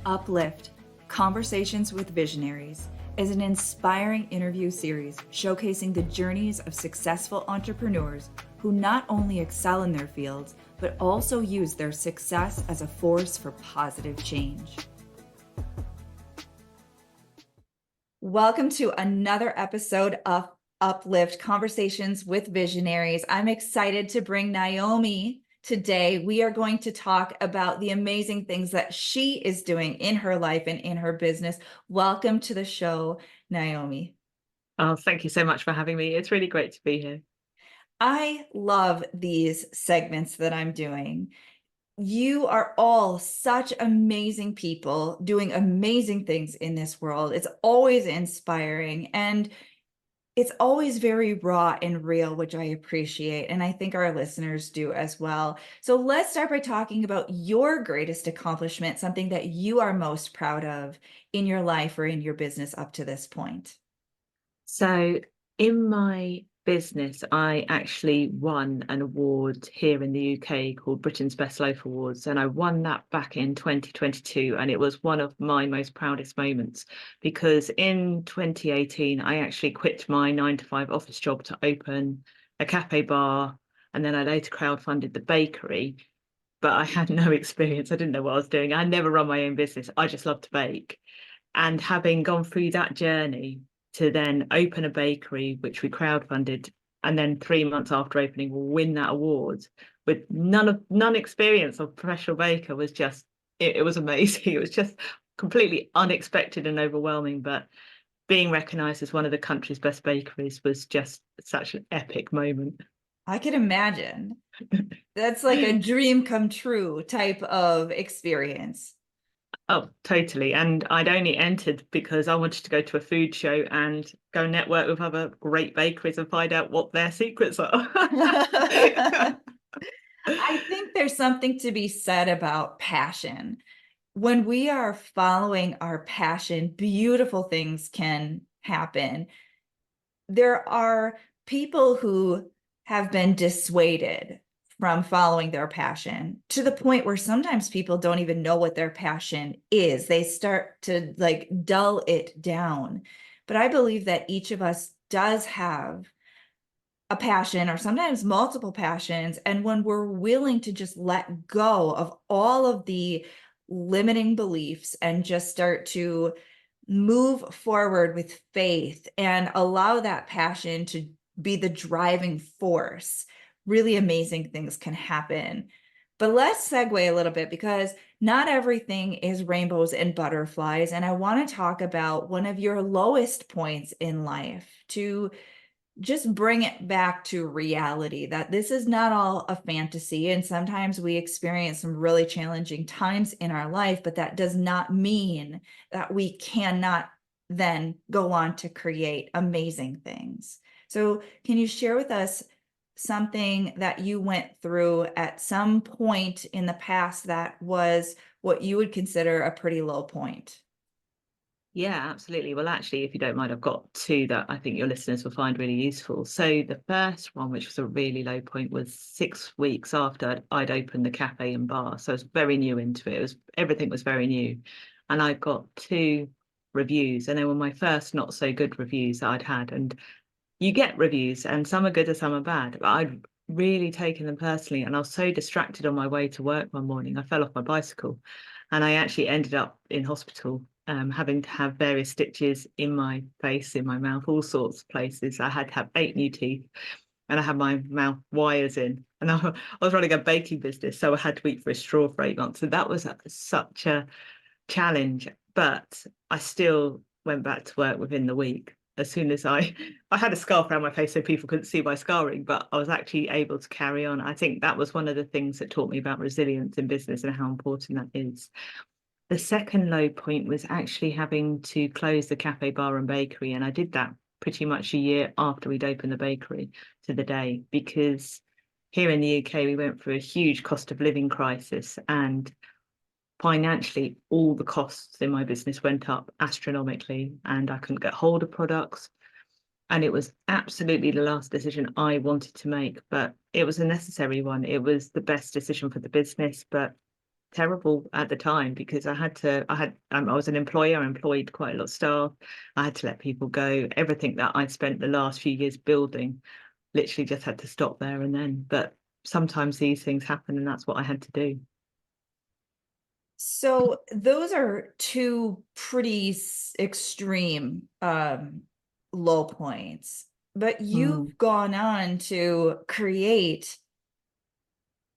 Uplift, Conversations with Visionaries, is an inspiring interview series showcasing the journeys of successful entrepreneurs who not only excel in their fields, but also use their success as a force for positive change. Welcome to another episode of Uplift, Conversations with Visionaries. I'm excited to bring Naomi today. We are going to talk about the amazing things that she is doing in her life and in her business. Welcome to the show, Naomi. Oh, thank you so much for having me. It's really great to be here. I love these segments that I'm doing. You are all such amazing people doing amazing things in this world. It's always inspiring and it's always very raw and real, which I appreciate. And I think our listeners do as well. So let's start by talking about your greatest accomplishment, something that you are most proud of in your life or in your business up to this point. So, in my business, I actually won an award here in the UK called Britain's Best Loaf Awards. And I won that back in 2022. And it was one of my most proudest moments because in 2018, I actually quit my 9 to 5 office job to open a cafe bar. And then I later crowdfunded the bakery. But I had no experience. I didn't know what I was doing. I never run my own business. I just love to bake. And having gone through that journey to then open a bakery, which we crowdfunded, and then 3 months after opening, we'll win that award with none experience of professional baker was just it was amazing. It was just completely unexpected and overwhelming. But being recognised as one of the country's best bakeries was just such an epic moment. I can imagine. That's like a dream come true type of experience. Oh, totally. And I'd only entered because I wanted to go to a food show and go network with other great bakeries and find out what their secrets are. I think there's something to be said about passion. When we are following our passion, beautiful things can happen. There are people who have been dissuaded from following their passion to the point where sometimes people don't even know what their passion is. They start to like dull it down. But I believe that each of us does have a passion or sometimes multiple passions. And when we're willing to just let go of all of the limiting beliefs and just start to move forward with faith and allow that passion to be the driving force, really amazing things can happen. But let's segue a little bit because not everything is rainbows and butterflies. And I want to talk about one of your lowest points in life to just bring it back to reality that this is not all a fantasy. And sometimes we experience some really challenging times in our life, but that does not mean that we cannot then go on to create amazing things. So can you share with us something that you went through at some point in the past that was what you would consider a pretty low point? Yeah, absolutely. Well, actually, if you don't mind, I've got two that I think your listeners will find really useful. So the first one, which was a really low point, was 6 weeks after I'd opened the cafe and bar. So I was very new into it. Everything was very new. And I got 2 reviews, and they were my first not so good reviews that I'd had. And you get reviews, and some are good and some are bad. But I'd really taken them personally, and I was so distracted on my way to work one morning, I fell off my bicycle, and I actually ended up in hospital, having to have various stitches in my face, in my mouth, all sorts of places. I had to have 8 new teeth, and I had my mouth wires in, and I was running a baking business, so I had to eat for a straw for 8 months. So that was such a challenge, but I still went back to work within the week. As soon as I had a scarf around my face so people couldn't see my scarring, but I was actually able to carry on. I think that was one of the things that taught me about resilience in business and how important that is. The second low point was actually having to close the cafe, bar and bakery. And I did that pretty much a year after we'd opened the bakery to the day, because here in the UK, we went through a huge cost of living crisis, and financially, all the costs in my business went up astronomically, and I couldn't get hold of products. And it was absolutely the last decision I wanted to make, but it was a necessary one. It was the best decision for the business, but terrible at the time because I was an employer, I employed quite a lot of staff. I had to let people go. Everything that I'd spent the last few years building literally just had to stop there and then. But sometimes these things happen, and that's what I had to do. So those are two pretty extreme low points, but Mm, you've gone on to create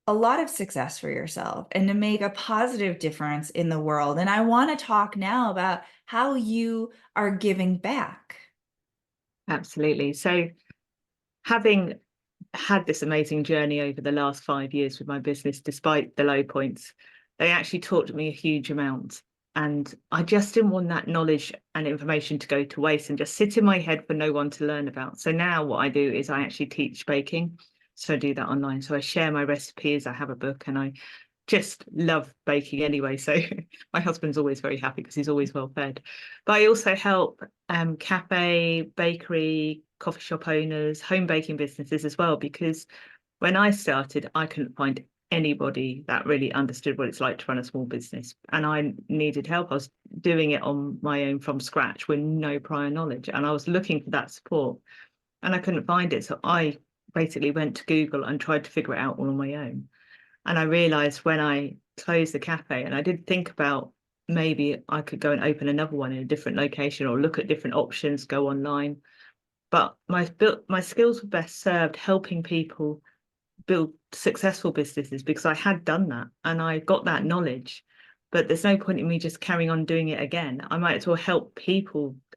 a lot of success for yourself and to make a positive difference in the world. And I want to talk now about how you are giving back. absolutely. So having had this amazing journey over the last 5 years with my business, despite the low points, they actually taught me a huge amount. And I just didn't want that knowledge and information to go to waste and just sit in my head for no one to learn about. So now what I do is I actually teach baking. So I do that online. So I share my recipes, I have a book, and I just love baking anyway. So my husband's always very happy because he's always well fed. But I also help cafe, bakery, coffee shop owners, home baking businesses as well, because when I started, I couldn't find anybody that really understood what it's like to run a small business. And I needed help. I was doing it on my own from scratch with no prior knowledge. And I was looking for that support and I couldn't find it. So I basically went to Google and tried to figure it out all on my own. And I realized when I closed the cafe, and I did think about maybe I could go and open another one in a different location or look at different options, go online. But my skills were best served helping people build successful businesses because I had done that and I got that knowledge. But there's no point in me just carrying on doing it again. I might as well help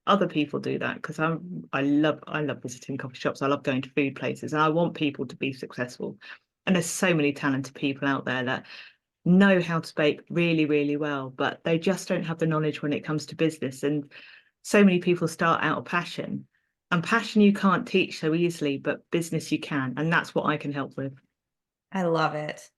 other people do that because I love visiting coffee shops. I love going to food places and I want people to be successful. And there's so many talented people out there that know how to bake really, really well, but they just don't have the knowledge when it comes to business. And so many people start out of passion. And passion you can't teach so easily, but business you can. And that's what I can help with. I love it.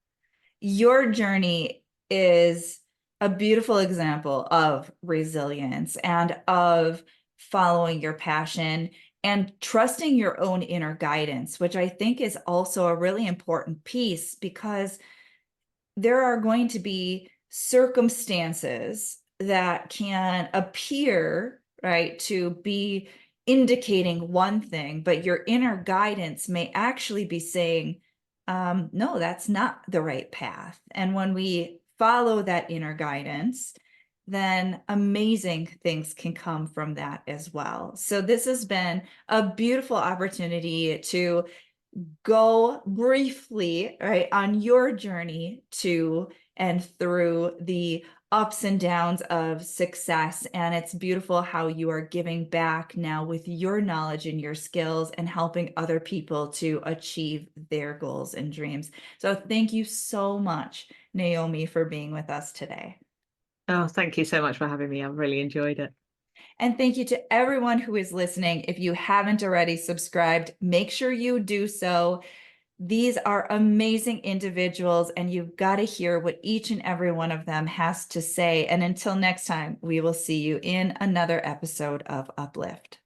Your journey is a beautiful example of resilience and of following your passion and trusting your own inner guidance, which I think is also a really important piece because there are going to be circumstances that can appear, right, to be indicating one thing, but your inner guidance may actually be saying, no, that's not the right path. And when we follow that inner guidance, then amazing things can come from that as well. So this has been a beautiful opportunity to go briefly, right, on your journey to and through the ups and downs of success. And it's beautiful how you are giving back now with your knowledge and your skills and helping other people to achieve their goals and dreams. So thank you so much, Naomi, for being with us today. Oh, thank you so much for having me. I've really enjoyed it. And thank you to everyone who is listening. If you haven't already subscribed, make sure you do so. These are amazing individuals, and you've got to hear what each and every one of them has to say. And until next time, we will see you in another episode of Uplift.